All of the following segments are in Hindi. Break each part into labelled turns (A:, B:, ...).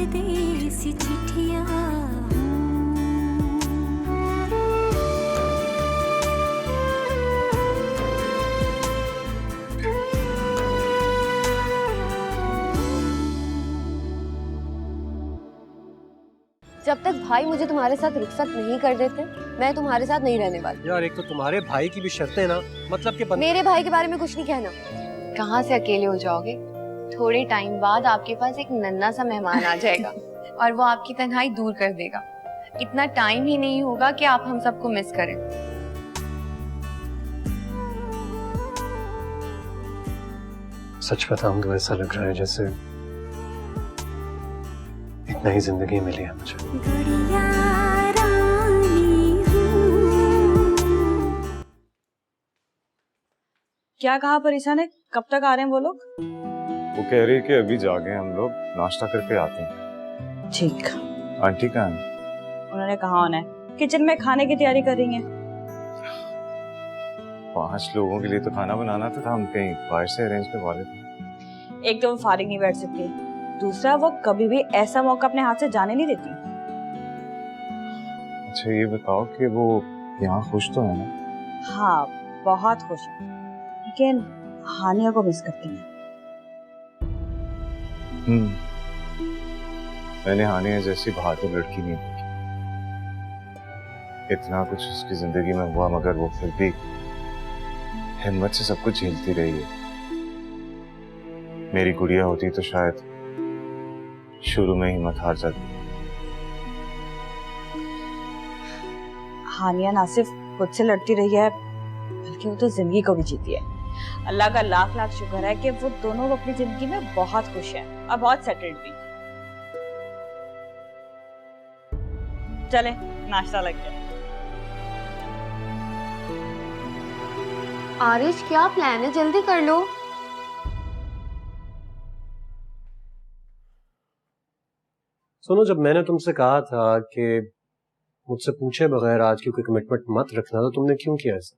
A: परदेसी चिट्ठियां
B: जब तक भाई मुझे तुम्हारे साथ रुखसत नहीं कर देते मैं तुम्हारे साथ नहीं रहने वाली।
C: यार एक तो तुम्हारे भाई की भी शर्तें ना, मतलब कि
B: मेरे भाई के बारे में कुछ नहीं कहना।
D: कहाँ से अकेले हो जाओगे? थोड़े टाइम बाद आपके पास एक नन्हा सा मेहमान आ जाएगा और वो आपकी तन्हाई दूर कर देगा। इतना टाइम ही नहीं होगा कि आप हम सबको मिस करें।
C: सच बताऊं तो ऐसा लग रहा है जैसे एक नई जिंदगी मिली है मुझे।
E: क्या कहा परीक्षा ने? कब तक आ रहे हैं वो लोग?
F: वो कह रही है कि अभी जागे हम लोग, नाश्ता करके आते हैं।
E: ठीक।
F: आंटी कहाँ है?
E: उन्होंने कहा होना है किचन में खाने की तैयारी कर रही हैं।
F: 5 लोगों के लिए तो खाना बनाना था, हम कहीं बाहर से अरेंज करवा लेते।
E: एक तो वो फारिग नहीं बैठ सकती, दूसरा वो कभी भी ऐसा मौका अपने हाथ से जाने नहीं देती।
F: अच्छा ये बताओ कि वो यहाँ खुश तो है ना?
E: हाँ बहुत खुश है, लेकिन हानिया को मिस करती है।
F: मैंने हानिया जैसी बहादुर लड़की नहीं देखी। इतना कुछ उसकी जिंदगी में हुआ मगर वो फिर भी हिम्मत से सब कुछ झेलती रही है। मेरी गुड़िया होती तो शायद शुरू में हिम्मत हार जाती।
E: हानिया ना सिर्फ खुद से लड़ती रही है बल्कि वो तो जिंदगी को भी जीती है। अल्लाह का लाख लाख शुक्र है कि वो दोनों अपनी जिंदगी में बहुत खुश हैं और बहुत सेटल्ड भी। चले नाश्ता लग गया।
B: आरिश क्या प्लान है, जल्दी कर लो।
C: सुनो, जब मैंने तुमसे कहा था कि मुझसे पूछे बगैर आज की कोई कमिटमेंट मत रखना, तो तुमने क्यों किया ऐसा?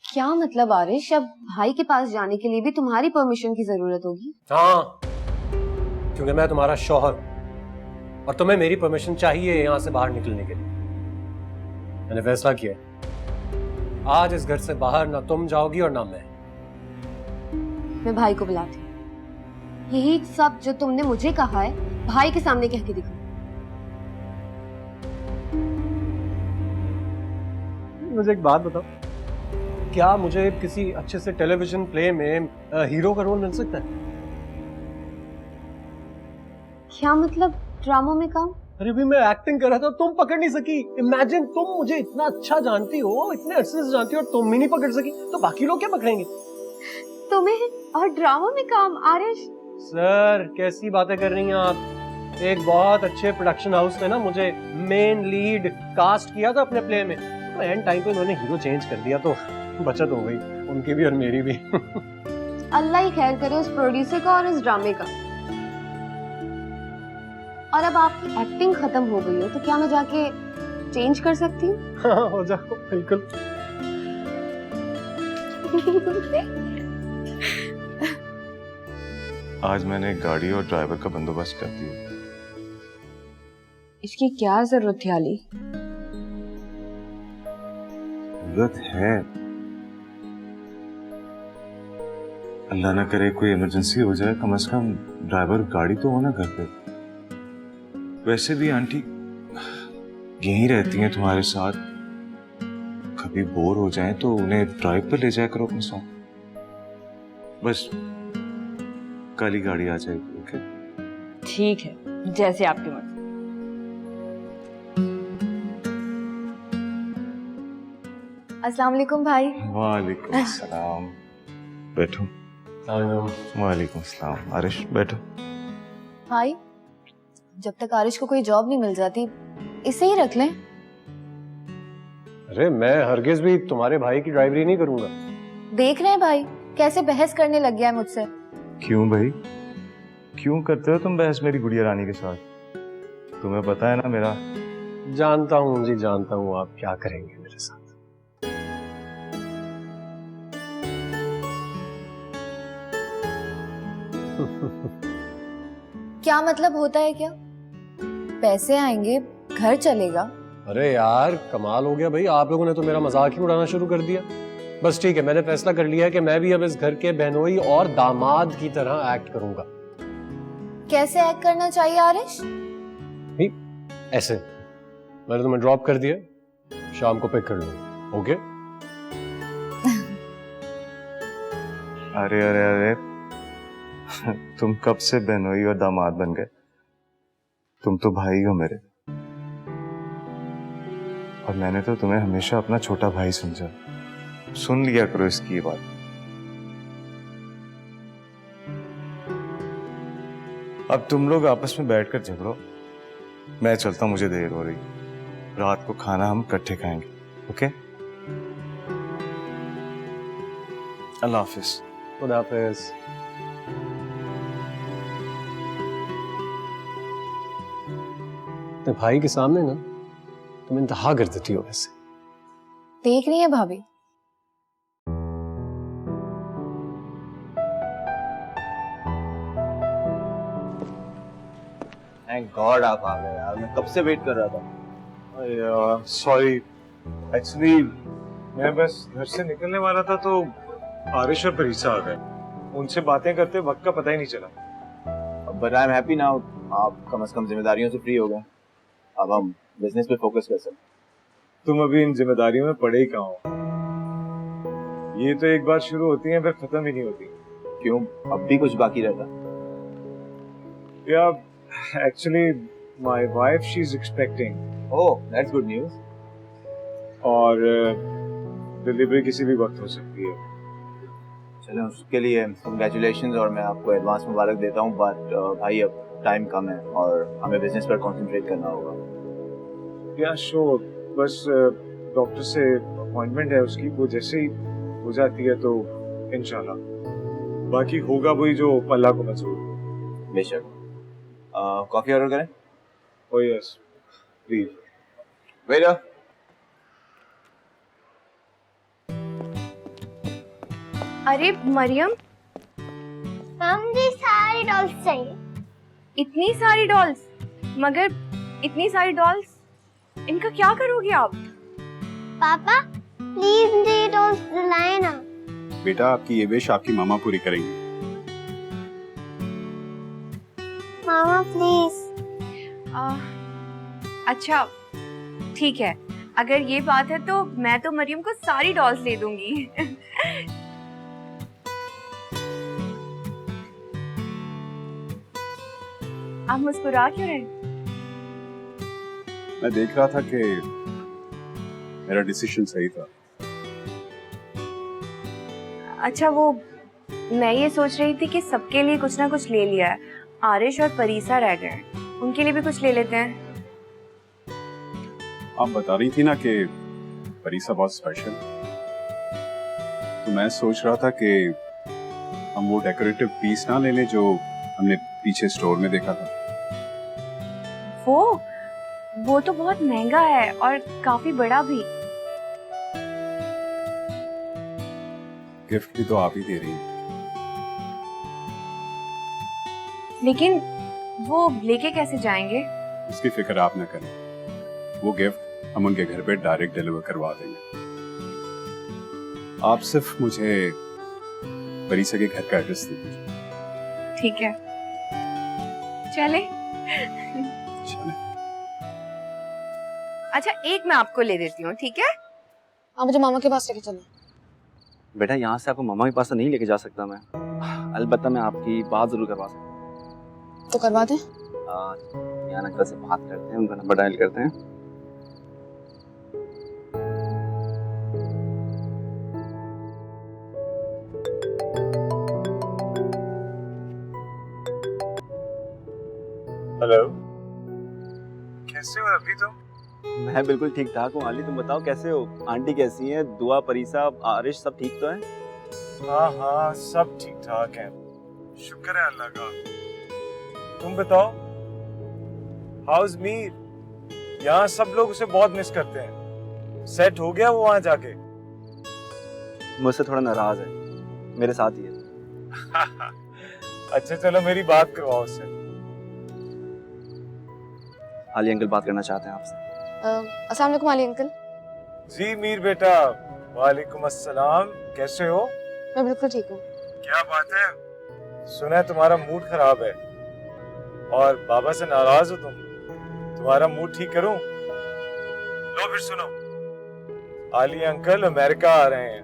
B: क्या मतलब आरिश, अब भाई के पास जाने के लिए भी तुम्हारी परमिशन की जरूरत होगी?
C: हाँ, क्योंकि मैं तुम्हारा शौहर और तुम्हें मेरी परमिशन चाहिए यहाँ से बाहर निकलने के लिए। मैंने फैसला किया, आज इस घर से बाहर ना तुम जाओगी और ना
B: मैं भाई को बुलाती हूँ। यही सब जो तुमने मुझे कहा है भाई के सामने कह के दिखाओ।
C: मुझे एक बात बताओ, क्या मुझे किसी अच्छे से टेलीविजन प्ले में हीरो का रोल मिल सकता है?
B: क्या मतलब, ड्रामों में काम?
C: अरे भी मैं एक्टिंग कर रहा था, तुम पकड़ नहीं सकी। इमेजिन, तुम मुझे इतना अच्छा जानती हो, इतने अरसे से जानती हो और तुम ही नहीं पकड़ सकी, तो बाकी लोग क्या पकड़ेंगे?
B: तुम्हें और ड्रामों में काम? आरिश
C: सर कैसी बातें कर रही हैं आप? एक बहुत अच्छे प्रोडक्शन हाउस ने ना मुझे मेन लीड कास्ट किया था अपने प्ले में, तो एंड टाइम पे उन्होंने हीरो चेंज कर दिया, तो बचत हो गई उनकी भी और मेरी भी।
B: अल्लाह ही खैर करे उस प्रोड्यूसर का और इस ड्रामे का। और अब आपकी एक्टिंग खत्म हो गई हो तो क्या मैं जाके चेंज कर सकती हूँ?
C: हाँ हो जाओ, बिल्कुल।
F: आज मैंने एक गाड़ी और ड्राइवर का बंदोबस्त कर दिया।
E: इसकी क्या जरूरत थी आली?
F: जरूरत है, अल्लाह ना करे कोई इमरजेंसी हो जाए, कम से कम ड्राइवर गाड़ी तो हो ना घर पे। वैसे भी आंटी यहीं रहती हैं तुम्हारे साथ, कभी बोर हो जाएं तो उन्हें ड्राइव पे ले जाया करो अपने साथ। बस कल ही गाड़ी आ जाएगी। ओके
E: ठीक है, जैसे आपकी मर्जी।
B: अस्सलाम वालेकुम भाई।
F: वालेकुम सलाम। बैठो। वालेकुम सलाम। आरिश बैठो।
B: भाई जब तक आरिश को कोई जॉब नहीं मिल जाती इसे ही रख लें।
C: अरे मैं हरगिज भी तुम्हारे भाई की ड्राइवरी नहीं करूंगा।
B: देख रहे हैं भाई कैसे बहस करने लग गया है मुझसे।
F: क्यों भाई, क्यों करते हो तुम बहस मेरी गुड़िया रानी के साथ? तुम्हें पता है ना मेरा।
C: जानता हूँ जी, जानता हूँ आप क्या करेंगे मेरे साथ।
D: क्या मतलब होता है क्या? पैसे आएंगे, घर चलेगा।
C: अरे यार कमाल हो गया भाई, आप लोगों ने तो मेरा मजाक ही उड़ाना शुरू कर दिया। बस ठीक है, मैंने फैसला कर लिया है कि मैं भी अब इस घर के बहनोई और दामाद की तरह एक्ट करूंगा।
D: कैसे एक्ट करना चाहिए आरिश?
C: ऐसे, मैंने तुम्हें ड्रॉप कर दिया, शाम को पिक कर लूंगा। ओके?
F: अरे अरे अरे तुम कब से बहनोई और दामाद बन गए? तुम तो भाई हो मेरे, और मैंने तो तुम्हें हमेशा अपना छोटा भाई समझा। सुन लिया करो इसकी बात। अब तुम लोग आपस में बैठकर झगड़ो, मैं चलता हूं, मुझे देर हो रही। रात को खाना हम इकट्ठे खाएंगे। ओके? अल्लाह हाफिज।
C: खुदा हाफिज। तो भाई के सामने ना तुम इंतहा कर देती हो वैसे।
D: देख रही है भाभी?
G: थैंक गॉड आप आ गए यार, मैं कब से वेट कर रहा था।
F: सॉरी, एक्चुअली मैं बस घर से निकलने वाला था तो आरिश और परीसा आ गए। उनसे बातें करते वक्त का पता ही नहीं चला।
G: But I am happy now, आप कम से कम जिम्मेदारियों से फ्री हो गए। अब हम बिजनेस पे फोकस कर सकते।
F: तुम अभी इन जिम्मेदारियों में पड़े ही कहाँ हो? ये तो एक बार शुरू होती हैं फिर खत्म ही नहीं होती।
G: क्यों, अब भी कुछ बाकी रहता?
F: या actually my wife she is expecting.
G: Oh that's good news.
F: और डिलीवरी किसी भी वक्त हो सकती है।
G: चलो उसके लिए कंग्रेचुलेशंस, और मैं आपको एडवांस मुबारक देता हूँ। बट भाई अब टाइम कम है और हमें बिजनेस पर कंसंट्रेट करना होगा।
F: या श्योर, बस डॉक्टर से अपॉइंटमेंट है उसकी, वो जैसे ही हो जाती है तो इंशाल्लाह बाकी होगा वही जो अल्लाह को मंजूर हो।
G: बेशक। कॉफी ऑर्डर करें?
F: Oh yes please.
G: वेटर।
D: अरे मरियम,
H: मुझे सारी डॉल्स चाहिए।
D: इतनी सारी डॉल्स? मगर इतनी सारी डॉल्स इनका क्या करोगे आप?
H: पापा प्लीज मुझे ये डॉल्स दिलाए ना।
I: बेटा आपकी ये विश आपकी मामा पूरी करेंगी।
H: मामा प्लीज।
D: अच्छा ठीक है, अगर ये बात है तो मैं तो मरियम को सारी डॉल्स दे दूंगी। आप मुस्कुरा क्यों रहे?
I: मैं देख रहा था कि मेरा डिसीजन सही था।
D: अच्छा वो मैं ये सोच रही थी कि सबके लिए कुछ ना कुछ ले लिया है। आरिश और परीसा रह गए हैं, उनके लिए भी कुछ ले लेते हैं।
I: आप बता रही थी ना कि परीसा बहुत स्पेशल, तो मैं सोच रहा था कि हम वो डेकोरेटिव पीस ना ले लें जो हमने पीछे स्टोर में देखा था।
D: वो तो बहुत महंगा है और काफी बड़ा भी।
I: गिफ्ट भी तो आप ही दे रही हैं।
D: लेकिन वो लेके कैसे जाएंगे?
I: इसकी फिक्र आप ना करें, वो गिफ्ट हम उनके घर पे डायरेक्ट डिलीवर करवा देंगे। आप सिर्फ मुझे परीसा के घर का एड्रेस दे दीजिए।
D: ठीक है, चले।
I: चलें।
D: अच्छा एक मैं आपको ले देती हूँ, ठीक है?
B: आप मुझे मामा के पास लेके चलो।
G: बेटा यहाँ से आपको मामा के पास नहीं लेके जा सकता मैं, अलबत्ता मैं आपकी बात जरूर करवा सकता हूँ।
B: तो करवा दे।
G: यहाँ अंकल से बात करते हैं, उनका नंबर डायल करते हैं।
F: हेलो, कैसे हो अभी? तो
G: मैं बिल्कुल ठीक ठाक हूँ अली, तुम बताओ कैसे हो? आंटी कैसी हैं? दुआ, परीसा, आरिश सब ठीक तो है?
F: हाँ हाँ सब ठीक ठाक है, शुक्र है अल्लाह का। तुम बताओ, हाउस मीर? यहाँ सब लोग उसे बहुत मिस करते हैं। सेट हो गया वो वहाँ जाके?
G: मुझसे थोड़ा नाराज है, मेरे साथ ही है।
F: अच्छा चलो मेरी बात करवाओ उससे।
G: अली अंकल बात करना चाहते हैं आपसे।
D: अस्सलाम वालेकुम अली अंकल।
F: जी मीर बेटा, वालेकुम अस्सलाम, कैसे हो?
D: मैं बिल्कुल ठीक हूँ।
F: क्या बात है, सुना है तुम्हारा मूड खराब है और बाबा से नाराज हो तुम। तुम्हारा मूड ठीक करूं? लो फिर सुनो, आली अंकल अमेरिका आ रहे हैं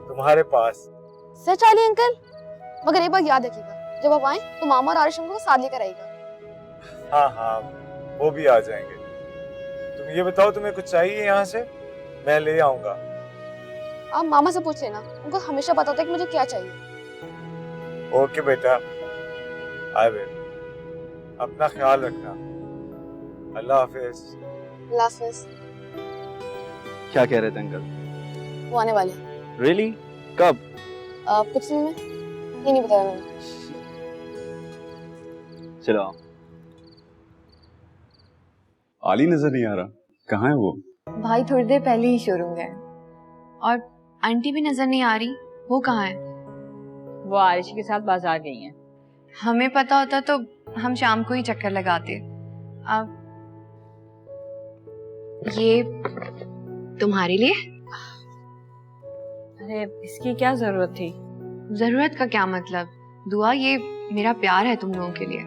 F: तुम्हारे पास।
D: सच अली अंकल? मगर एक बार याद रखिएगा, जब आप आए तो मामा और आरिश को साथ लेकर आएगा।
F: हाँ हाँ, वो भी आ जाएंगे। तुम ये बताओ, तुम्हें कुछ चाहिए यहाँ से? मैं ले आऊंगा।
D: आप मामा से पूछ लेना, उनको हमेशा पता होता है कि मुझे क्या चाहिए।
F: ओके बेटा, आई विल। अपना ख्याल रखना। अल्लाह हाफिज।
D: अल्लाह हाफिज।
G: क्या कह रहे थे अंकल?
D: वो आने वाले हैं।
G: रियली? कब?
D: कुछ दिन में, ये नहीं बताया मैंने।
G: चलो आओ।
I: आली नजर नहीं आ रहा, कहाँ है वो?
D: भाई थोड़ी देर पहले ही शोरूम गए। और आंटी भी नजर नहीं आ रही, वो कहाँ है?
E: वो आरिश के साथ बाजार गई हैं।
D: हमें पता होता तो हम शाम को ही चक्कर लगाते। अब ये तुम्हारे लिए।
E: अरे इसकी क्या जरूरत थी?
D: जरूरत का क्या मतलब, दुआ, ये मेरा प्यार है तुम लोगों के लिए।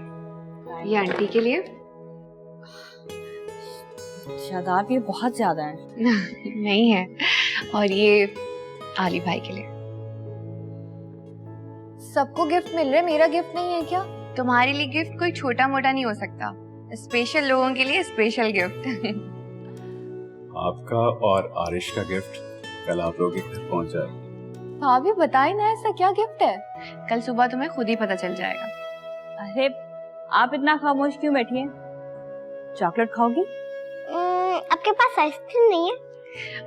D: ये आंटी के लिए।
E: शादाब, ये बहुत ज्यादा है।
D: नहीं है। और ये आली भाई के लिए। सबको गिफ्ट मिल रहे, मेरा गिफ्ट नहीं है क्या? तुम्हारे लिए गिफ्ट कोई छोटा मोटा नहीं हो सकता, स्पेशल लोगों के लिए स्पेशल गिफ्ट।
I: आपका और आरिश का गिफ्ट कल आप लोगों के घर पहुंच जाएगा।
D: भाभी बताए ना, ऐसा क्या गिफ्ट है? कल सुबह तुम्हें खुद ही पता चल जाएगा।
E: अरे आप इतना खामोश क्यों बैठी हैं? चॉकलेट खाओगी?
H: आपके पास आइसक्रीम नहीं है?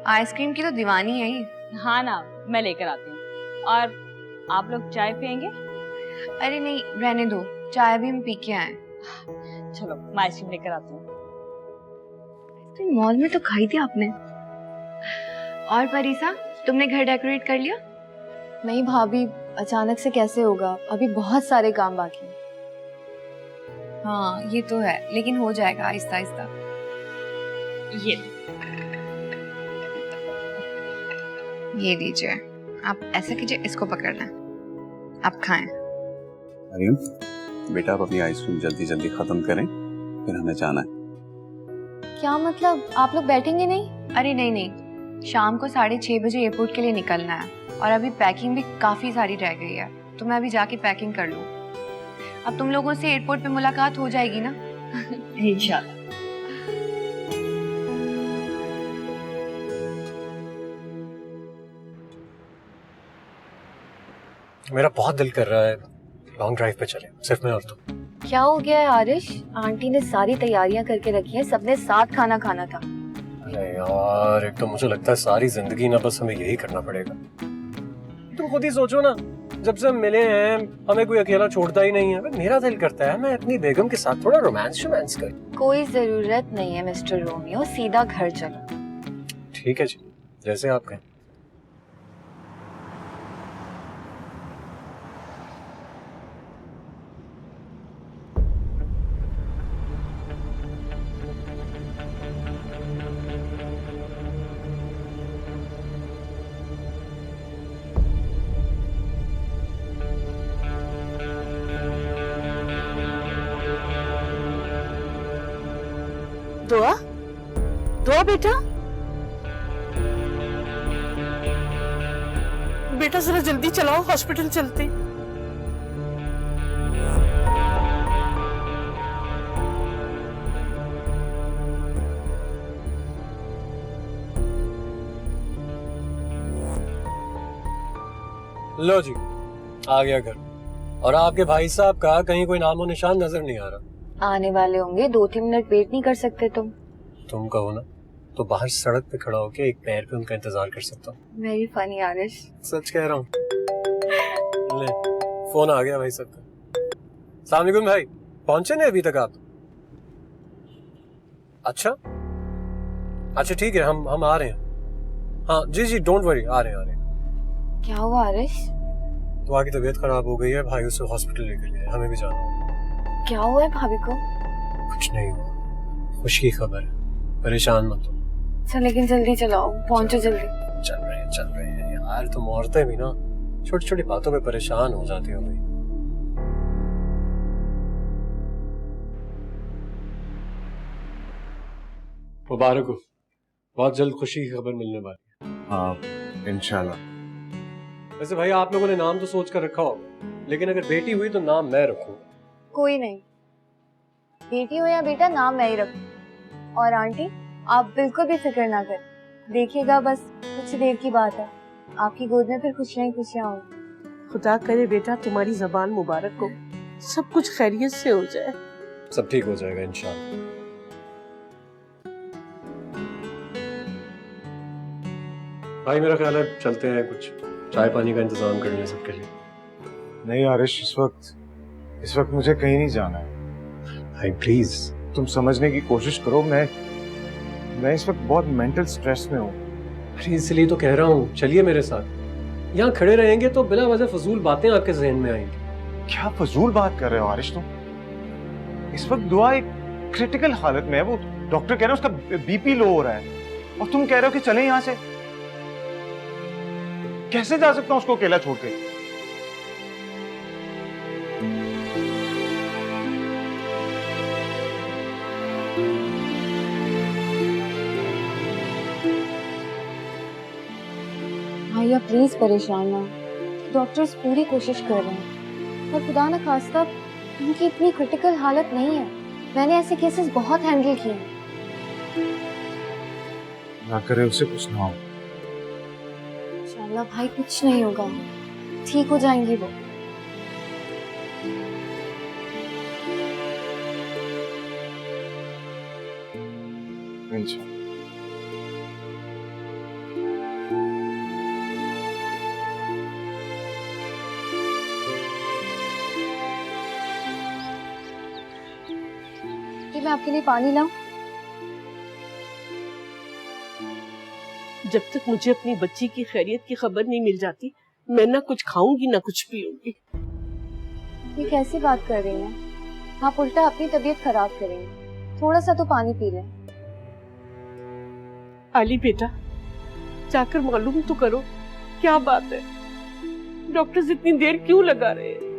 D: आइसक्रीम की तो दीवानी है ये।
E: हाँ ना, मैं लेकर आती हूँ। और आप लोग चाय पियेंगे?
D: अरे नहीं, रहने दो, चाय भी हम पी के आए।
E: चलो मैं आइसक्रीम लेकर आती हूँ।
D: मॉल में तो खाई थी आपने। और परीसा, तुमने घर डेकोरेट कर लिया? नहीं भाभी, अचानक से कैसे होगा, अभी बहुत सारे काम बाकी हैं। हाँ ये तो है, लेकिन हो जाएगा आहिस्ता आहिस्ता। ये लीजिए, आप ऐसा कीजिए, इसको पकड़ना, आप खाएं।
I: मरियम बेटा, आप अपनी आइसक्रीम जल्दी जल्दी खत्म करें, फिर हमें जाना है।
D: क्या मतलब, आप लोग बैठेंगे नहीं? अरे नहीं नहीं, शाम को 6:30 बजे एयरपोर्ट के लिए निकलना है और अभी पैकिंग भी काफी सारी रह गई है, तो मैं अभी जाके पैकिंग कर लूं। अब तुम लोगों से एयरपोर्ट पे मुलाकात हो जाएगी ना?
E: इंशाल्लाह।
C: मेरा बहुत दिल कर रहा है लॉन्ग ड्राइव पे चले, सिर्फ मैं और तुम।
B: क्या हो गया है आरिश? आंटी ने सारी तैयारियां करके रखी है, सबने साथ खाना खाना था।
C: अरे यार, एक तो मुझे लगता है सारी जिंदगी ना बस हमें यही करना पड़ेगा। तुम खुद ही सोचो ना, जब से हम मिले हैं हमें कोई अकेला छोड़ता ही नहीं है। मेरा दिल करता है मैं अपनी बेगम के साथ थोड़ा रोमांस कर।
B: कोई जरूरत नहीं है मिस्टर रोमियो, सीधा घर चलो।
C: ठीक है जी, जैसे आप कहें।
E: दुआ, दुआ बेटा,
J: बेटा जरा जल्दी चलाओ, हॉस्पिटल चलते।
C: लो जी, आ गया घर। और आपके भाई साहब का कहीं कोई नामो निशान नजर नहीं आ रहा।
B: आने वाले होंगे, 2-3 मिनट वेट नहीं कर सकते
C: तुम कहो ना तो बाहर सड़क पे खड़ा होके एक पैर पे उनका इंतजार कर सकता हूँ।
B: Very funny Aarish.
C: सच कह रहा हूँ। ले, फोन आ गया भाई सबका। अस्सलाम वालेकुम भाई, पहुंचे नहीं अभी तक आप? अच्छा ठीक है, हम आ रहे हैं। हाँ जी डोंट वरी, आ रहे हैं।
B: क्या हुआ आरिश?
C: तो आगे तबीयत खराब हो गई है, भाई उसे हॉस्पिटल लेकर गए, हमें भी जाना होगा।
B: क्या हुआ है भाभी को?
C: कुछ नहीं हुआ, खुशी की खबर है, परेशान मत हो।
D: अच्छा लेकिन जल्दी चलाओ, पहुंचो जल्दी।
C: चल रहे हैं यार, तुम औरतें भी ना छोटी छोटी बातों में परेशान हो जाती हो भाई। मुबारक हो, बहुत जल्द खुशी की खबर मिलने वाली है।
F: हाँ इंशाल्लाह।
C: वैसे भाई आप लोगों ने नाम तो सोच कर रखा होगा, लेकिन अगर बेटी हुई तो नाम मैं रखूंगा।
D: कोई नहीं, बेटी हो या बेटा नाम मैं ही रखूं। और आंटी आप बिल्कुल भी फिक्र ना करें, देखिएगा बस कुछ देर की बात है, आपकी गोद में फिर खुशियां ही खुशियां होंगी।
J: खुदा करे बेटा तुम्हारी जबान मुबारक हो, सब कुछ खैरियत से हो जाए।
C: सब ठीक हो जाएगा इंशाल्लाह। भाई मेरा ख्याल है चलते हैं, कुछ चाय पानी का इंतजाम कर लिया सबके लिए।
F: नहीं आरिश, इस वक्त मुझे कहीं नहीं जाना है।
C: भाई प्लीज।
F: तुम समझने की कोशिश करो, मैं इस वक्त बहुत मेंटल स्ट्रेस में हूँ।
C: अरे इसलिए तो कह रहा हूँ चलिए मेरे साथ। यहाँ खड़े रहेंगे तो बिला वजह फजूल बातें आपके जहन में आएंगी।
F: क्या फजूल बात कर रहे हो आरिश तुम? इस वक्त दुआ एक क्रिटिकल हालत में है, वो डॉक्टर कह रहे हैं उसका बीपी लो हो रहा है, और तुम कह रहे हो कि चलें यहाँ से। कैसे जा सकता हूँ उसको अकेला छोड़ के?
D: भैया प्लीज परेशान ना, डॉक्टर्स पूरी कोशिश कर रहे हैं, और खुदा न खास्ता उनकी इतनी क्रिटिकल हालत नहीं है। मैंने ऐसे केसेस बहुत हैंडल किए हैं।
F: ना करे उसे कुछ ना हो।
D: इंशाल्लाह भाई कुछ नहीं होगा, ठीक हो जाएंगी वो।
F: इंशाल्लाह।
D: मैं आपके लिए पानी लाऊं?
J: जब तक मुझे अपनी बच्ची की खैरियत की खबर नहीं मिल जाती, मैं ना कुछ खाऊंगी ना कुछ पीऊंगी।
D: ये कैसी बात कर रही हैं? आप उल्टा अपनी तबीयत खराब करेंगे। थोड़ा सा तो पानी पी लें।
J: आली बेटा, जाकर मालूम तो करो क्या बात है, डॉक्टर्स इतनी देर क्यों लगा रहे हैं?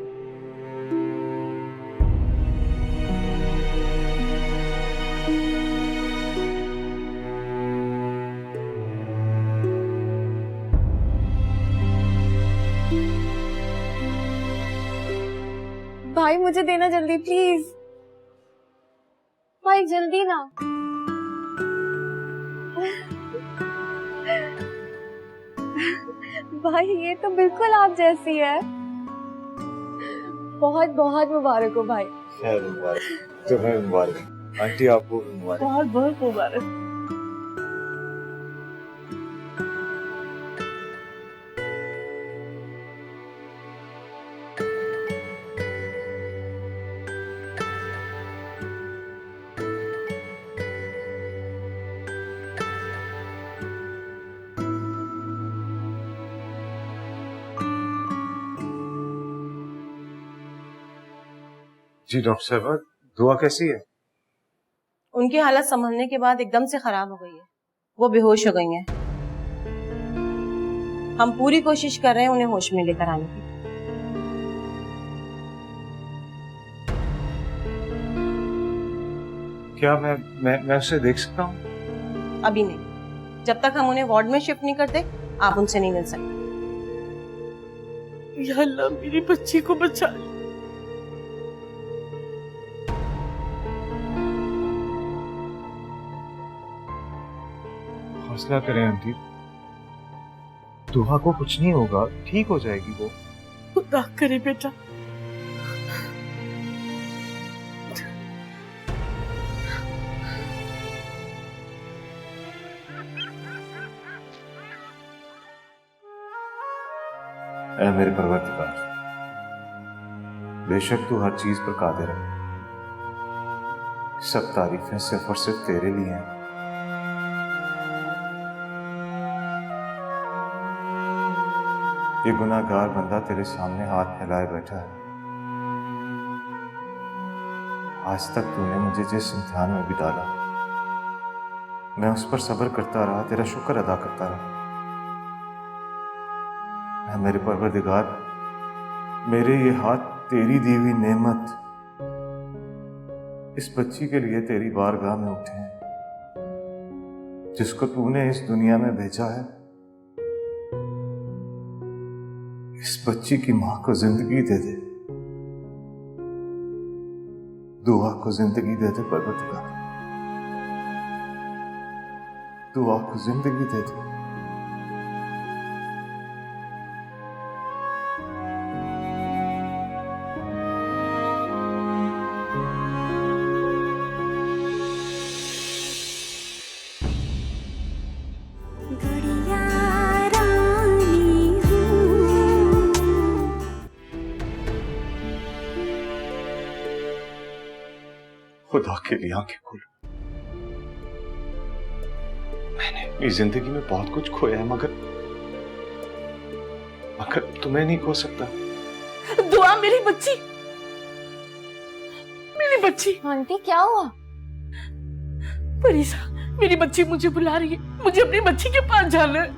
D: भाई मुझे देना जल्दी प्लीज, भाई जल्दी ना। भाई ये तो बिल्कुल आप जैसी है। बहुत बहुत मुबारक हो भाई।
F: खैर मुबारक, तुम्हें मुबारक, आंटी आपको भी मुबारक।
J: बहुत बहुत मुबारक।
F: जी डॉक्टर साहब, दुआ कैसी है?
K: उनकी हालत संभलने के बाद एकदम से खराब हो गई है, वो बेहोश हो गई हैं। हम पूरी कोशिश कर रहे हैं उन्हें होश में लेकर आने की।
F: क्या मैं उसे देख सकता हूँ?
K: अभी नहीं, जब तक हम उन्हें वार्ड में शिफ्ट नहीं करते आप उनसे नहीं मिल सकते।
J: या अल्लाह मेरी बच्ची को बचा ले।
F: हौसला करें आंटी, दुआ को कुछ नहीं होगा, ठीक हो जाएगी वो।
J: खुदा करे बेटा।
F: ऐ मेरे परवरदिगार, बेशक तू हर चीज पर कादिर है, सब तारीफें सिर्फ और सिर्फ तेरे लिए हैं। ये गुनाहगार बंदा तेरे सामने हाथ फैलाए बैठा है। आज तक तूने मुझे जिस इम्तिहान में भी डाला, मैं उस पर सब्र करता रहा, तेरा शुक्र अदा करता रहा। मैं मेरे परवरदिगार, मेरे ये हाथ तेरी दी हुई नेमत इस बच्ची के लिए तेरी बारगाह में उठे हैं, जिसको तूने इस दुनिया में भेजा है। इस बच्ची की मां को जिंदगी दे दे, दुआ को जिंदगी दे दे परवरदिगार, दुआ को जिंदगी दे दे।
A: गुड़िया रानी हूँ।
F: खुदा के लिए आंखें खोलो। मैंने अपनी जिंदगी में बहुत कुछ खोया है, मगर तुम्हें नहीं खो सकता।
J: दुआ मेरी बच्ची, मेरी बच्ची।
D: आंटी क्या हुआ?
J: परीसा, मेरी बच्ची मुझे बुला रही है, मुझे अपनी बच्ची के पास जाना है।